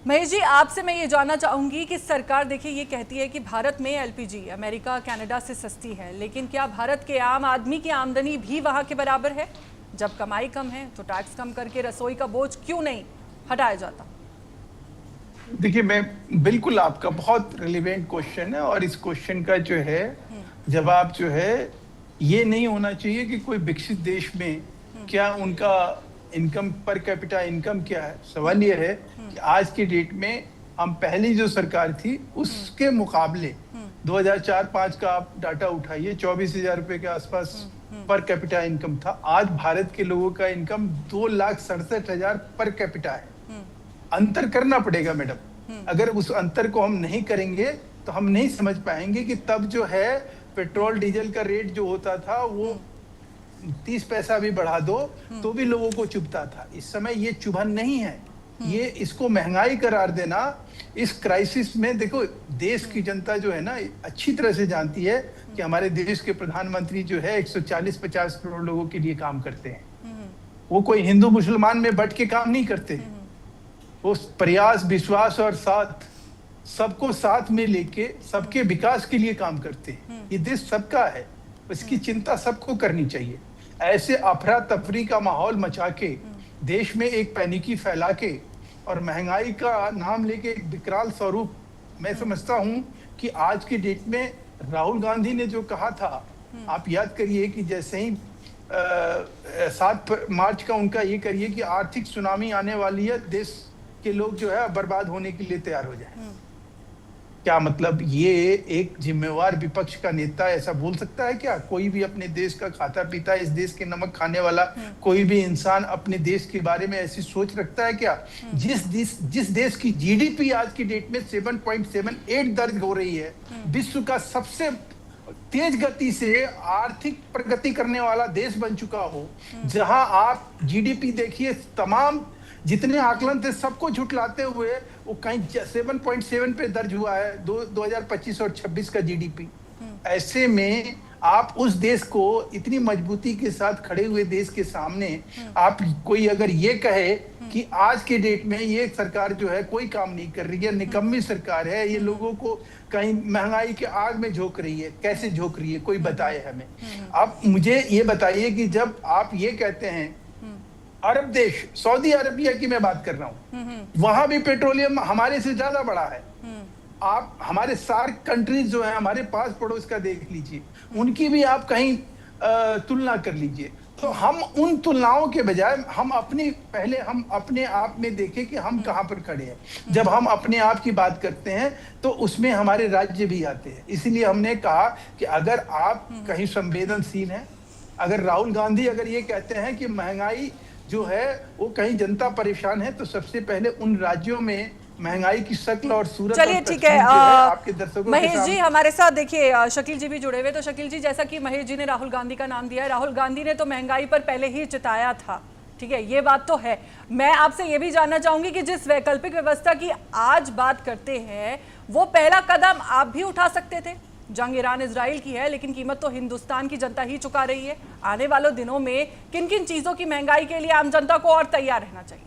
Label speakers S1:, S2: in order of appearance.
S1: महेश जी, आपसे मैं ये जानना चाहूंगी कि सरकार देखिए ये कहती है कि भारत में एलपीजी अमेरिका कनाडा से सस्ती है, लेकिन क्या भारत के आम आदमी की आमदनी भी वहां के बराबर है? जब कमाई कम है तो टैक्स कम करके रसोई का बोझ क्यों नहीं हटाया जाता?
S2: देखिए, मैं बिल्कुल, आपका बहुत रिलेवेंट क्वेश्चन है और इस क्वेश्चन का जो है जवाब जो है ये नहीं होना चाहिए कि कोई विकसित देश में क्या उनका इनकम पर कैपिटा इनकम क्या है। सवाल ये है कि आज की डेट में हम पहली जो सरकार थी उसके मुकाबले 2004-5 का आप डाटा उठाइए, 24,000 रुपए के आसपास पर कैपिटा इनकम था। आज भारत के लोगों का इनकम 2,67,000 पर कैपिटा है। अंतर करना पड़ेगा मैडम। अगर उस अंतर को हम नहीं करेंगे तो हम नहीं समझ पाएंगे कि तब जो है पेट्रोल डीजल का रेट जो होता था वो 30 पैसा भी बढ़ा दो तो भी लोगों को चुभता था। इस समय ये चुभन नहीं है, ये इसको महंगाई करार देना इस क्राइसिस में। देखो, देश की जनता जो है ना अच्छी तरह से जानती है कि हमारे देश के प्रधानमंत्री जो है 140-50 करोड़ लोगों के लिए काम करते हैं। वो कोई हिंदू मुसलमान में बट के काम नहीं करते। वो प्रयास, विश्वास और साथ, सबको साथ में लेके सबके विकास के लिए काम करते हैं। ये देश सबका है, इसकी चिंता सबको करनी चाहिए। ऐसे अफरा तफरी का माहौल मचा के देश में एक पैनिकी फैला के और महंगाई का नाम लेके एक विकराल स्वरूप, मैं समझता हूं कि आज की डेट में राहुल गांधी ने जो कहा था, आप याद करिए कि जैसे ही 7 मार्च का उनका ये करिए कि आर्थिक सुनामी आने वाली है, देश के लोग जो है बर्बाद होने के लिए तैयार हो जाए। क्या मतलब, ये एक जिम्मेवार विपक्ष का नेता ऐसा बोल सकता है क्या? कोई भी अपने देश का खाता पीता, इस देश के नमक खाने वाला कोई भी इंसान अपने देश के बारे में ऐसी सोच रखता है क्या? जिस देश की जीडीपी आज की डेट में 7.78 दर्ज हो रही है, विश्व का सबसे तेज गति से आर्थिक प्रगति करने वाला देश बन चुका हो, जहां आप जीडीपी देखिए, तमाम जितने आकलन थे सबको झुटलाते हुए वो कहीं 7.7 पे दर्ज हुआ है 2025 और 26 का जीडीपी। ऐसे में आप उस देश को इतनी मजबूती के साथ खड़े हुए देश के सामने आप कोई अगर ये कहे कि आज के डेट में ये सरकार जो है कोई काम नहीं कर रही है, निकम्मी सरकार है, ये लोगों को कहीं महंगाई के आग में झोंक रही है, कैसे झोंक रही है, कोई बताए हमें। आप मुझे ये बताइए कि जब आप ये कहते हैं, अरब देश, सऊदी अरबिया की मैं बात कर रहा हूँ, वहां भी पेट्रोलियम हमारे से ज्यादा बड़ा है। आप हमारे सार्क कंट्रीज जो है हमारे पास पड़ोस का देख लीजिए, उनकी भी आप कहीं तुलना कर लीजिए। तो हम उन तुलनाओं के बजाय हम अपने आप में देखें कि हम कहाँ पर खड़े हैं। जब हम अपने आप की बात करते हैं तो उसमें हमारे राज्य भी आते हैं। इसलिए हमने कहा कि अगर आप कहीं संवेदनशील हैं, अगर राहुल गांधी अगर ये कहते हैं कि महंगाई जो है वो कहीं जनता परेशान है, तो सबसे पहले उन राज्यों में महंगाई की शक्ल और सूरत।
S1: चलिए ठीक है,
S2: आपके दर्शकों
S1: महेश जी हमारे साथ देखिए शकील जी भी जुड़े हुए। तो शकील जी, जैसा कि महेश जी ने राहुल गांधी का नाम दिया है, राहुल गांधी ने तो महंगाई पर पहले ही चिताया था, ठीक है, ये बात तो है। मैं आपसे ये भी जानना चाहूंगी कि जिस वैकल्पिक व्यवस्था की आज बात करते हैं, वो पहला कदम आप भी उठा सकते थे। जंग ईरान इजराइल की है, लेकिन कीमत तो हिंदुस्तान की जनता ही चुका रही है। आने वाले दिनों में किन किन चीजों की महंगाई के लिए आम जनता को और तैयार रहना चाहिए?